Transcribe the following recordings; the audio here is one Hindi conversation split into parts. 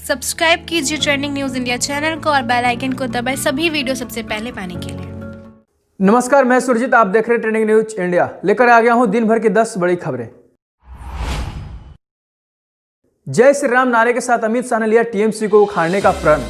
सब्सक्राइब कीजिए ट्रेंडिंग न्यूज इंडिया चैनल को और बेल आइकन को दबाएं सभी वीडियो सबसे पहले पाने के लिए। नमस्कार, मैं सुरजीत, आप देख रहे हैं ट्रेंडिंग न्यूज इंडिया। लेकर आ गया हूं दिन भर की 10 बड़ी खबरें। जय श्री राम नारे के साथ अमित शाह ने लिया टीएमसी को उखाड़ने का प्रण।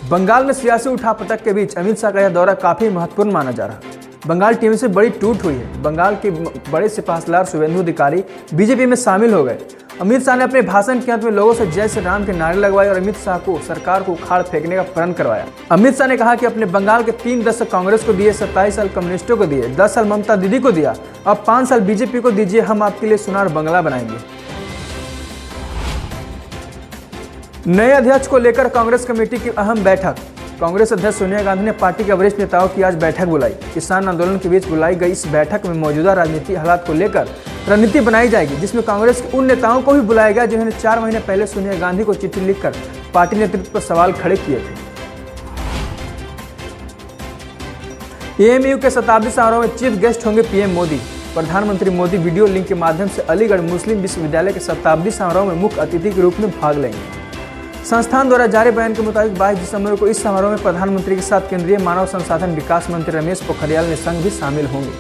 बंगाल में सियासी उठापटक के बीच अमित शाह का यह दौरा काफी महत्वपूर्ण माना जा रहा है। बंगाल टीएमसी से बड़ी टूट हुई है। बंगाल के बड़े सिपहसालार शुभेंदु अधिकारी बीजेपी में शामिल हो गए। अमित शाह ने अपने भाषण के अंत में लोगों से जय श्री राम के नारे लगवाए और अमित शाह को सरकार को उखाड़ फेंकने का प्रण करवाया। अमित शाह ने कहा कि अपने बंगाल के 3 दशक कांग्रेस को दिए, 27 साल कम्युनिस्टों को दिए, 10 साल ममता दीदी को दिया, अब 5 साल बीजेपी को दीजिए, हम आपके लिए सुनार बंगला बनाएंगे। नए अध्यक्ष को लेकर कांग्रेस कमेटी की अहम बैठक। कांग्रेस अध्यक्ष सोनिया गांधी ने पार्टी के वरिष्ठ नेताओं की आज बैठक बुलाई। किसान आंदोलन के बीच बुलाई गई इस बैठक में मौजूदा राजनीतिक हालात को लेकर रणनीति बनाई जाएगी, जिसमें कांग्रेस के उन नेताओं को भी बुलाया गया जिन्होंने 4 महीने पहले सोनिया गांधी को चिट्ठी लिखकर पार्टी नेतृत्व पर सवाल खड़े किए थे। एएमयू के शताब्दी समारोह में चीफ गेस्ट होंगे पीएम मोदी। प्रधानमंत्री मोदी वीडियो लिंक के माध्यम से अलीगढ़ मुस्लिम विश्वविद्यालय के शताब्दी समारोह में मुख्य अतिथि के रूप में भाग लेंगे। संस्थान द्वारा जारी बयान के मुताबिक 22 दिसंबर को इस समारोह में प्रधानमंत्री के साथ केंद्रीय मानव संसाधन विकास मंत्री रमेश पोखरियाल निशंक भी शामिल होंगे।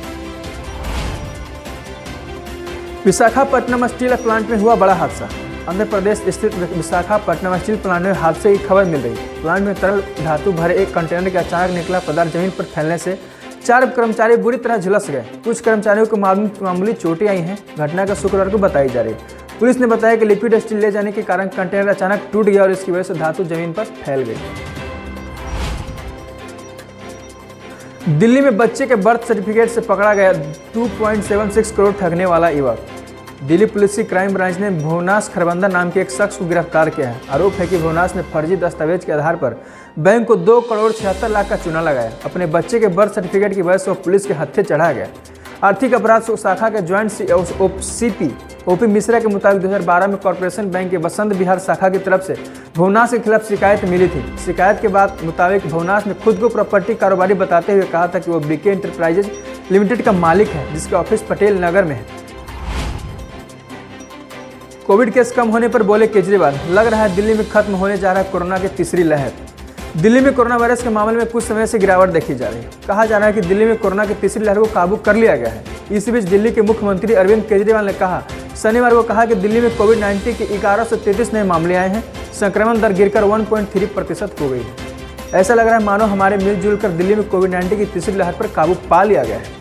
विशाखापट्टनम स्टील प्लांट में हुआ बड़ा हादसा। आंध्र प्रदेश स्थित विशाखापट्टनम स्टील प्लांट में हादसे की खबर मिल रही। प्लांट में तरल धातु भरे एक कंटेनर के अचानक निकला पदार्थ जमीन पर फैलने से 4 कर्मचारी बुरी तरह झुलस गए। कुछ कर्मचारियों को मामूली चोटें आई हैं। घटना का शुक्रवार को बताई जा रही है। पुलिस ने बताया कि लिक्विड स्टील ले जाने के कारण कंटेनर अचानक टूट गया और इसकी वजह से धातु जमीन पर फैल गई। दिल्ली में बच्चे के बर्थ सर्टिफिकेट से पकड़ा गया 2.76 करोड़ ठगने वाला युवक। दिल्ली पुलिस की क्राइम ब्रांच ने भुवनाश खरबंदा नाम के एक शख्स को गिरफ्तार किया है। आरोप है कि भुवनाश ने फर्जी दस्तावेज के आधार पर बैंक को 2 करोड़ 76 लाख का चूना लगाया। अपने बच्चे के बर्थ सर्टिफिकेट की वजह से वो पुलिस के हत्थे चढ़ा गया। आर्थिक अपराध शाखा के ज्वाइंट सीपी ओपी मिश्रा के मुताबिक 2012 में कॉर्पोरेशन बैंक के बसंत विहार शाखा की तरफ से भुवनाश के खिलाफ शिकायत मिली थी। शिकायत के बाद मुताबिक भुवनाश ने खुद को प्रॉपर्टी कारोबारी बताते हुए कहा था कि वो बीके इंटरप्राइजेज लिमिटेड का मालिक है, जिसका ऑफिस पटेल नगर में है। कोविड केस कम होने पर बोले केजरीवाल, लग रहा है दिल्ली में खत्म होने जा रहा है कोरोना की तीसरी लहर। दिल्ली में कोरोना वायरस के मामले में कुछ समय से गिरावट देखी जा रही है। कहा जा रहा है कि दिल्ली में कोरोना की तीसरी लहर को काबू कर लिया गया है। इसी बीच दिल्ली के मुख्यमंत्री अरविंद केजरीवाल ने शनिवार को कहा कि दिल्ली में कोविड-19 के 1133 नए मामले आए हैं। संक्रमण दर गिरकर 1.3% हो गई है। ऐसा लग रहा है मानो हमारे मिलजुल कर दिल्ली में कोविड-19 की तीसरी लहर पर काबू पा लिया गया है।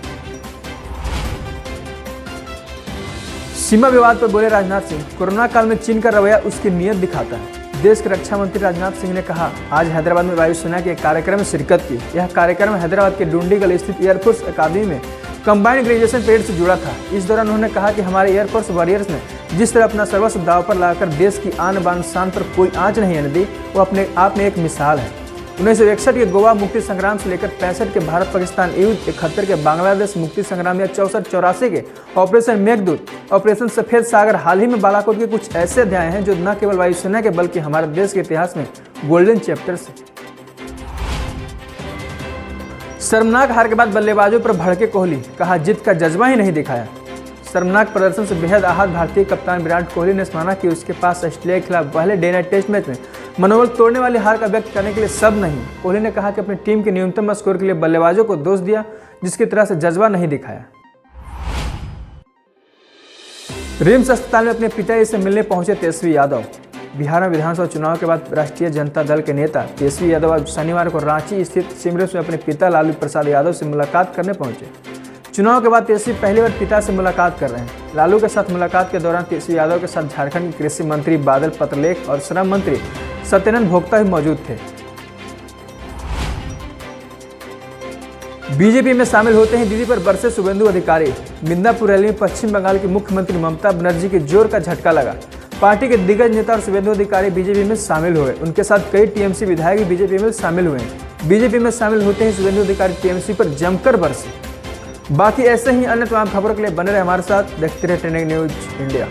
सीमा विवाद पर बोले राजनाथ सिंह, कोरोना काल में चीन का रवैया उसकी नीयत दिखाता है। देश के रक्षा मंत्री राजनाथ सिंह ने कहा आज हैदराबाद में वायुसेना के एक कार्यक्रम में शिरकत की। यह कार्यक्रम हैदराबाद के डुंडीगल स्थित एयरफोर्स अकादमी में कंबाइंड ग्रेजुएशन परेड से जुड़ा था। इस दौरान उन्होंने कहा कि हमारे एयरफोर्स वॉरियर्स ने जिस तरह अपना सर्वस्व दांव पर लगाकर देश की आन बान शान पर कोई आंच नहीं आने दी, वो अपने आप में एक मिसाल है। 1961 के गोवा मुक्ति संग्राम से लेकर 65 के भारत पाकिस्तान युद्ध, 71 के बांग्लादेश मुक्ति संग्राम या 64-84 के ऑपरेशन मेघदूत, ऑपरेशन सफेद सागर, हाल ही में बालाकोट के कुछ ऐसे अध्याय हैं जो न केवल वायुसेना के बल्कि हमारे देश के इतिहास में गोल्डन चैप्टर्स हैं। शर्मनाक हार के बाद बल्लेबाजों पर भड़के कोहली, कहा जीत का जज्बा ही नहीं दिखाया। शर्मनाक प्रदर्शन से बेहद आहत भारतीय कप्तान विराट कोहली ने माना कि उसके पास ऑस्ट्रेलिया के खिलाफ पहले डे नाइट टेस्ट मैच में मनोबल तोड़ने वाली हार का व्यक्त करने के लिए शब्द नहीं। कोहली ने कहा कि अपनी टीम के न्यूनतम स्कोर के लिए बल्लेबाजों को दोष दिया, जिसकी तरह से जज्बा नहीं दिखाया। रिम्स अस्पताल में अपने पिताजी से मिलने पहुंचे तेजस्वी यादव। बिहार में विधानसभा चुनाव के बाद राष्ट्रीय जनता दल के नेता तेजस्वी यादव आज शनिवार को रांची स्थित सिमरस में अपने पिता लालू प्रसाद यादव से मुलाकात करने पहुंचे। चुनाव के बाद तेजस्वी पहली बार पिता से मुलाकात कर रहे हैं। लालू के साथ मुलाकात के दौरान तेजस्वी यादव के साथ झारखंड के कृषि मंत्री बादल पत्रलेख और श्रम मंत्री सत्यानंद भोक्ता भी मौजूद थे। बीजेपी में शामिल होते ही दीदी पर बरसे शुभेंदु अधिकारी। मिदनापुर रैली में पश्चिम बंगाल की मुख्यमंत्री ममता बनर्जी के जोर का झटका लगा। पार्टी के दिग्गज नेता और शुभेंदु अधिकारी बीजेपी में शामिल हुए। उनके साथ कई टीएमसी विधायक भी बीजेपी में शामिल हुए। बीजेपी में शामिल होते ही शुभेंदु अधिकारी टीएमसी पर जमकर बरसे। बाकी ऐसे ही अन्य तमाम खबरों के लिए बने रहे हमारे साथ। देखते रहे ट्रेंडिंग न्यूज इंडिया।